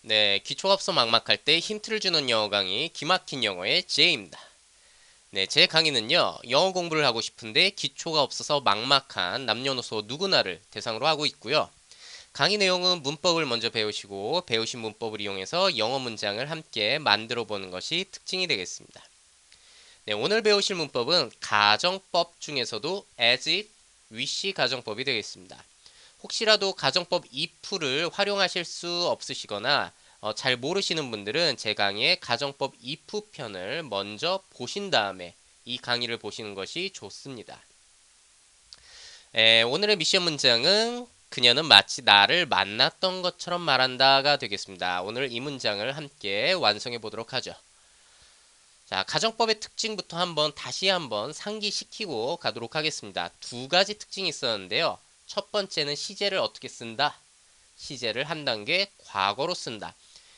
네, 기초가 없어 막막할 때 힌트를 주는 영어 강의 기막힌 영어의 제이입니다. 네, 제 강의는요, 영어 공부를 하고 싶은데 기초가 없어서 막막한 남녀노소 누구나를 대상으로 하고 있고요. 강의 내용은 문법을 먼저 배우시고 배우신 문법을 이용해서 영어 문장을 함께 만들어 보는 것이 특징이 되겠습니다. 네, 오늘 배우실 문법은 가정법 중에서도 as if, wish 가정법이 되겠습니다. 혹시라도 가정법 if를 활용하실 수 없으시거나 잘 모르시는 분들은 제 강의의 가정법 if 편을 먼저 보신 다음에 이 강의를 보시는 것이 좋습니다. 오늘의 미션 문장은 그녀는 마치 나를 만났던 것처럼 말한다가 되겠습니다. 오늘 이 문장을 함께 완성해 보도록 하죠. 자, 가정법의 특징부터 다시 한번 상기시키고 가도록 하겠습니다. 두 가지 특징이 있었는데요. 첫 번째는 시제를 어떻게 쓴다? 시제를 한 단계 과거로 쓴다.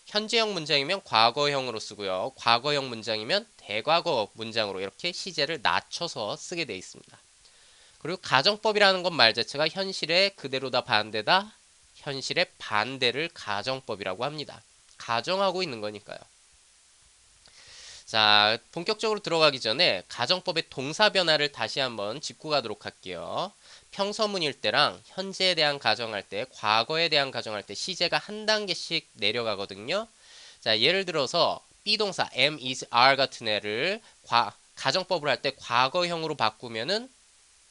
현재형 문장이면 과거형으로 쓰고요. 과거형 문장이면 대과거 문장으로 이렇게 시제를 낮춰서 쓰게 되어 있습니다. 그리고 가정법이라는 것 말 자체가 현실의 그대로다 반대다. 현실의 반대를 가정법이라고 합니다. 가정하고 있는 거니까요. 자, 본격적으로 들어가기 전에 가정법의 동사 변화를 다시 한번 짚고 가도록 할게요. 평서문일 때랑 현재에 대한 가정할 때, 과거에 대한 가정할 때 시제가 한 단계씩 내려가거든요. 자, 예를 들어서 비동사 am, is, are 같은 애를 가정법을 할 때 과거형으로 바꾸면은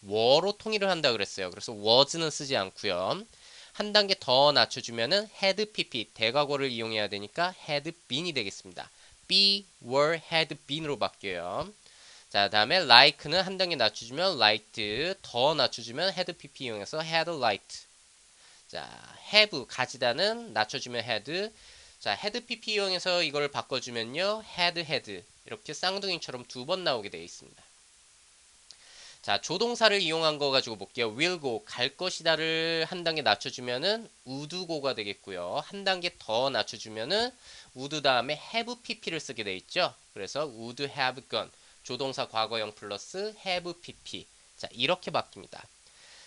were로 통일을 한다 그랬어요. 그래서 was는 쓰지 않고요. 한 단계 더 낮춰주면은 had pp 대과거를 이용해야 되니까 had been이 되겠습니다. be, were, had been으로 바뀌어요. 자, 다음에 like는 한 단계 낮춰주면 liked, 더 낮춰주면 had pp 이용해서 had liked. 자, have 가지다는 낮춰주면 had. 자, had pp 이용해서 이걸 바꿔주면요, had 이렇게 쌍둥이처럼 두 번 나오게 되어 있습니다. 자, 조동사를 이용한 거 가지고 볼게요. will go, 갈 것이다를 한 단계 낮춰주면은 would go가 되겠고요. 한 단계 더 낮춰주면은 would 다음에 have pp를 쓰게 돼 있죠. 그래서 would have gone, 조동사 과거형 플러스 have pp. 자, 이렇게 바뀝니다.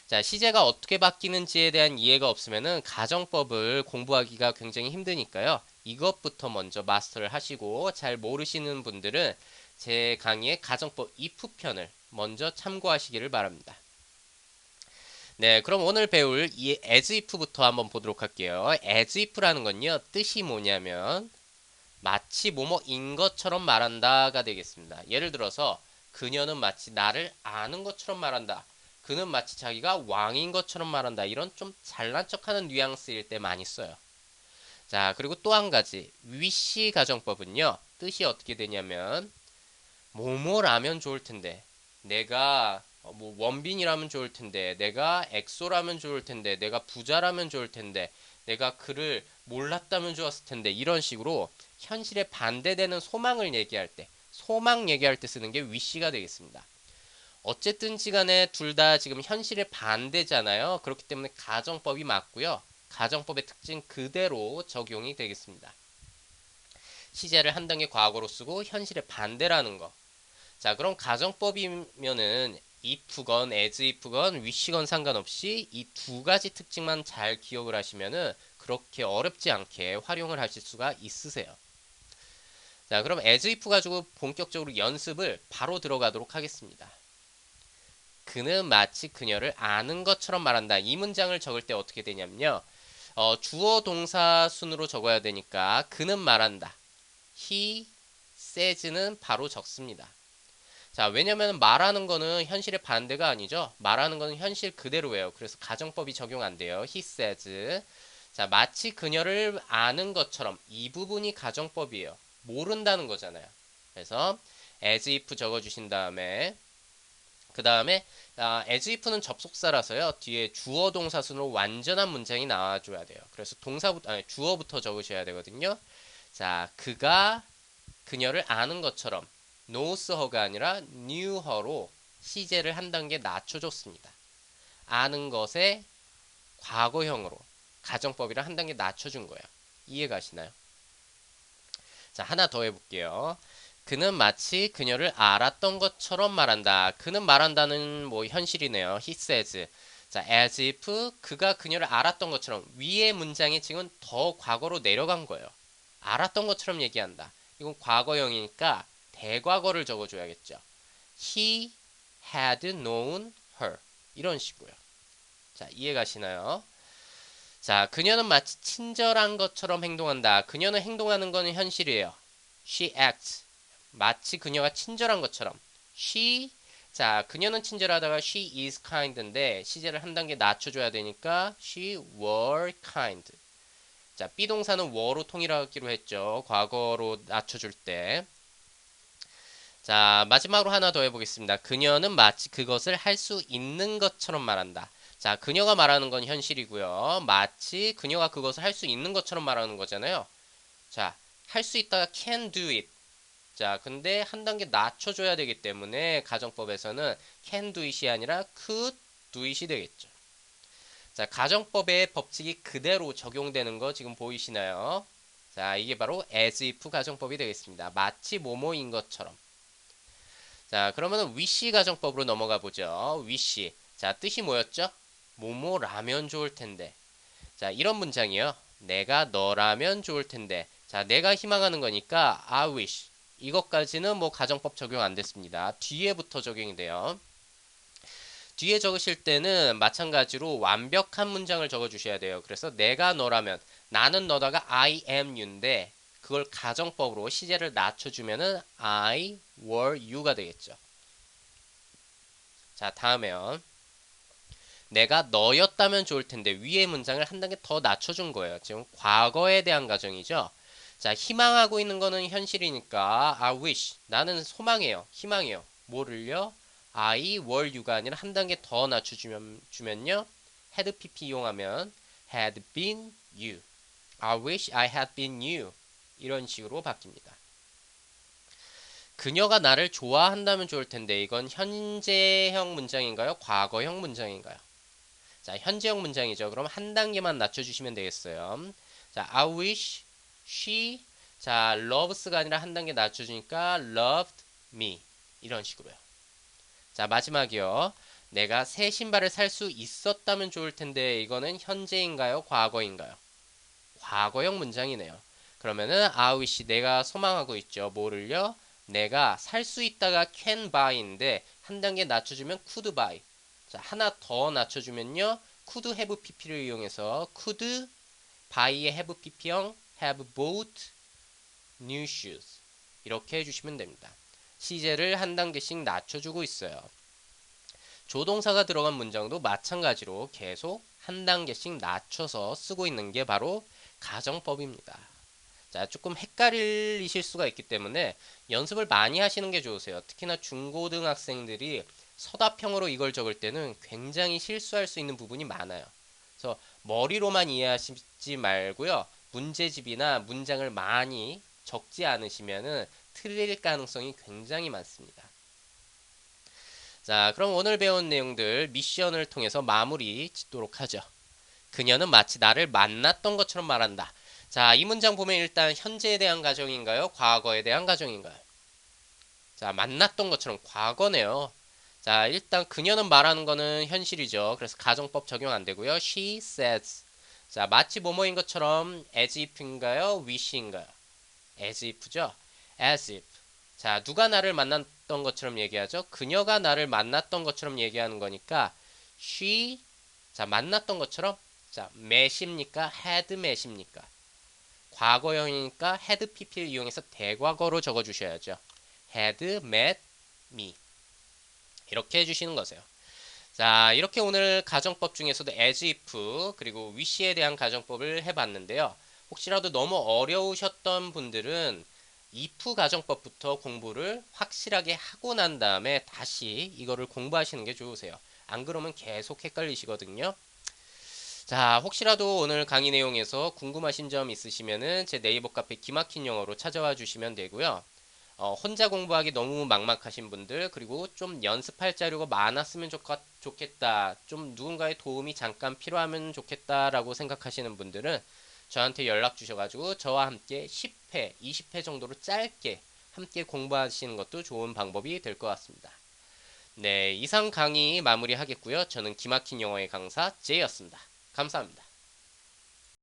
자, 시제가 어떻게 바뀌는지에 대한 이해가 없으면은 가정법을 공부하기가 굉장히 힘드니까요. 이것부터 먼저 마스터를 하시고 잘 모르시는 분들은 제 강의의 가정법 if 편을 먼저 참고하시기를 바랍니다. 네, 그럼 오늘 배울 이 as if부터 한번 보도록 할게요. as if라는 건요, 뜻이 뭐냐면 마치 뭐뭐인 것처럼 말한다가 되겠습니다. 예를 들어서 그녀는 마치 나를 아는 것처럼 말한다. 그는 마치 자기가 왕인 것처럼 말한다. 이런 좀 잘난 척하는 뉘앙스일 때 많이 써요. 자, 그리고 또 한 가지 wish 가정법은요, 뜻이 어떻게 되냐면 뭐뭐라면 좋을 텐데, 내가 뭐 원빈이라면 좋을 텐데, 내가 엑소라면 좋을 텐데, 내가 부자라면 좋을 텐데, 내가 그를 몰랐다면 좋았을 텐데, 이런 식으로 현실에 반대되는 소망을 얘기할 때, 소망 얘기할 때 쓰는 게 wish가 되겠습니다. 어쨌든 시간에 둘 다 지금 현실에 반대잖아요. 그렇기 때문에 가정법이 맞고요. 가정법의 특징 그대로 적용이 되겠습니다. 시제를 한 단계 과거로 쓰고 현실에 반대라는 거. 자, 그럼 가정법이면은 if건, as if건, wish건 상관없이 이 두 가지 특징만 잘 기억을 하시면은 그렇게 어렵지 않게 활용을 하실 수가 있으세요. 자, 그럼 as if 가지고 본격적으로 연습을 바로 들어가도록 하겠습니다. 그는 마치 그녀를 아는 것처럼 말한다. 이 문장을 적을 때 어떻게 되냐면요. 주어 동사 순으로 적어야 되니까 그는 말한다. he says는 바로 적습니다. 자, 왜냐면 말하는 거는 현실의 반대가 아니죠. 말하는 거는 현실 그대로예요. 그래서 가정법이 적용 안 돼요. he says. 자, 마치 그녀를 아는 것처럼 이 부분이 가정법이에요. 모른다는 거잖아요. 그래서 as if 적어주신 다음에 그 다음에 as if는 접속사라서요. 뒤에 주어 동사순으로 완전한 문장이 나와줘야 돼요. 그래서 주어부터 적으셔야 되거든요. 자, 그가 그녀를 아는 것처럼 knows her가 아니라 knew her로 시제를 한 단계 낮춰줬습니다. 아는 것에 과거형으로 가정법이랑 한 단계 낮춰준 거예요. 이해가시나요? 자, 하나 더 해볼게요. 그는 마치 그녀를 알았던 것처럼 말한다. 그는 말한다는 뭐 현실이네요. he says. 자, as if 그가 그녀를 알았던 것처럼 위의 문장이 지금 더 과거로 내려간 거예요. 알았던 것처럼 얘기한다. 이건 과거형이니까 대과거를 적어줘야겠죠. He had known her. 이런 식으로요. 자, 이해가시나요? 자, 그녀는 마치 친절한 것처럼 행동한다. 그녀는 행동하는 거는 현실이에요. She acts. 마치 그녀가 친절한 것처럼. She, 자, 그녀는 친절하다가 she is kind인데 시제를 한 단계 낮춰줘야 되니까 she were kind. 자, 비동사는 were로 통일하기로 했죠. 과거로 낮춰줄 때. 자, 마지막으로 하나 더 해보겠습니다. 그녀는 마치 그것을 할 수 있는 것처럼 말한다. 자, 그녀가 말하는 건 현실이고요. 마치 그녀가 그것을 할 수 있는 것처럼 말하는 거잖아요. 자, 할 수 있다가 can do it. 자, 근데 한 단계 낮춰줘야 되기 때문에 가정법에서는 can do it이 아니라 could do it이 되겠죠. 자, 가정법의 법칙이 그대로 적용되는 거 지금 보이시나요? 자, 이게 바로 as if 가정법이 되겠습니다. 마치 뭐뭐인 것처럼. 자, 그러면 wish 가정법으로 넘어가 보죠. wish. 자, 뜻이 뭐였죠? 뭐뭐라면 좋을 텐데. 자, 이런 문장이요. 내가 너라면 좋을 텐데. 자, 내가 희망하는 거니까 I wish. 이것까지는 뭐 가정법 적용 안 됐습니다. 뒤에부터 적용이 돼요. 뒤에 적으실 때는 마찬가지로 완벽한 문장을 적어 주셔야 돼요. 그래서 내가 너라면 나는 너다가 I am you인데 그걸 가정법으로 시제를 낮춰주면은 I were you가 되겠죠. 자, 다음에요. 내가 너였다면 좋을 텐데 위의 문장을 한 단계 더 낮춰준 거예요. 지금 과거에 대한 가정이죠. 자, 희망하고 있는 거는 현실이니까 I wish. 나는 소망해요. 희망해요. 뭐를요? I were you가 아니라 한 단계 더 낮춰주면요. had pp 이용하면 had been you. I wish I had been you. 이런 식으로 바뀝니다. 그녀가 나를 좋아한다면 좋을 텐데 이건 현재형 문장인가요? 과거형 문장인가요? 자, 현재형 문장이죠. 그럼 한 단계만 낮춰주시면 되겠어요. 자, I wish she, 자, loves가 아니라 한 단계 낮춰주니까 loved me. 이런 식으로요. 자, 마지막이요. 내가 새 신발을 살 수 있었다면 좋을 텐데 이거는 현재인가요? 과거인가요? 과거형 문장이네요. 그러면은 I wish 내가 소망하고 있죠. 뭐를요? 내가 살 수 있다가 can buy인데 한 단계 낮춰주면 could buy. 자, 하나 더 낮춰주면요. could have pp를 이용해서 could buy의 have pp형 have bought new shoes. 이렇게 해주시면 됩니다. 시제를 한 단계씩 낮춰주고 있어요. 조동사가 들어간 문장도 마찬가지로 계속 한 단계씩 낮춰서 쓰고 있는 게 바로 가정법입니다. 자, 조금 헷갈리실 수가 있기 때문에 연습을 많이 하시는 게 좋으세요. 특히나 중고등학생들이 서답형으로 이걸 적을 때는 굉장히 실수할 수 있는 부분이 많아요. 그래서 머리로만 이해하시지 말고요. 문제집이나 문장을 많이 적지 않으시면은 틀릴 가능성이 굉장히 많습니다. 자, 그럼 오늘 배운 내용들 미션을 통해서 마무리 짓도록 하죠. 그녀는 마치 나를 만났던 것처럼 말한다. 자, 이 문장 보면 일단 현재에 대한 가정인가요? 과거에 대한 가정인가요? 자, 만났던 것처럼 과거네요. 자, 일단 그녀는 말하는 거는 현실이죠. 그래서 가정법 적용 안 되고요. She says. 자, 마치 뭐뭐인 것처럼 as if인가요? wish인가요? as if죠. as if. 자, 누가 나를 만났던 것처럼 얘기하죠? 그녀가 나를 만났던 것처럼 얘기하는 거니까 she, 자, 만났던 것처럼, 자, met입니까? had met입니까? 과거형이니까 had pp를 이용해서 대과거로 적어주셔야죠. had met me. 이렇게 해주시는 거세요. 자, 이렇게 오늘 가정법 중에서도 as if 그리고 wish에 대한 가정법을 해봤는데요. 혹시라도 너무 어려우셨던 분들은 if 가정법부터 공부를 확실하게 하고 난 다음에 다시 이거를 공부하시는 게 좋으세요. 안 그러면 계속 헷갈리시거든요. 자, 혹시라도 오늘 강의 내용에서 궁금하신 점 있으시면은 제 네이버 카페 기막힌 영어로 찾아와 주시면 되고요. 혼자 공부하기 너무 막막하신 분들, 그리고 좀 연습할 자료가 많았으면 좋겠다, 좀 누군가의 도움이 잠깐 필요하면 좋겠다라고 생각하시는 분들은 저한테 연락 주셔가지고 저와 함께 10회, 20회 정도로 짧게 함께 공부하시는 것도 좋은 방법이 될 것 같습니다. 네, 이상 강의 마무리하겠고요. 저는 기막힌 영어의 강사 제이였습니다. 감사합니다.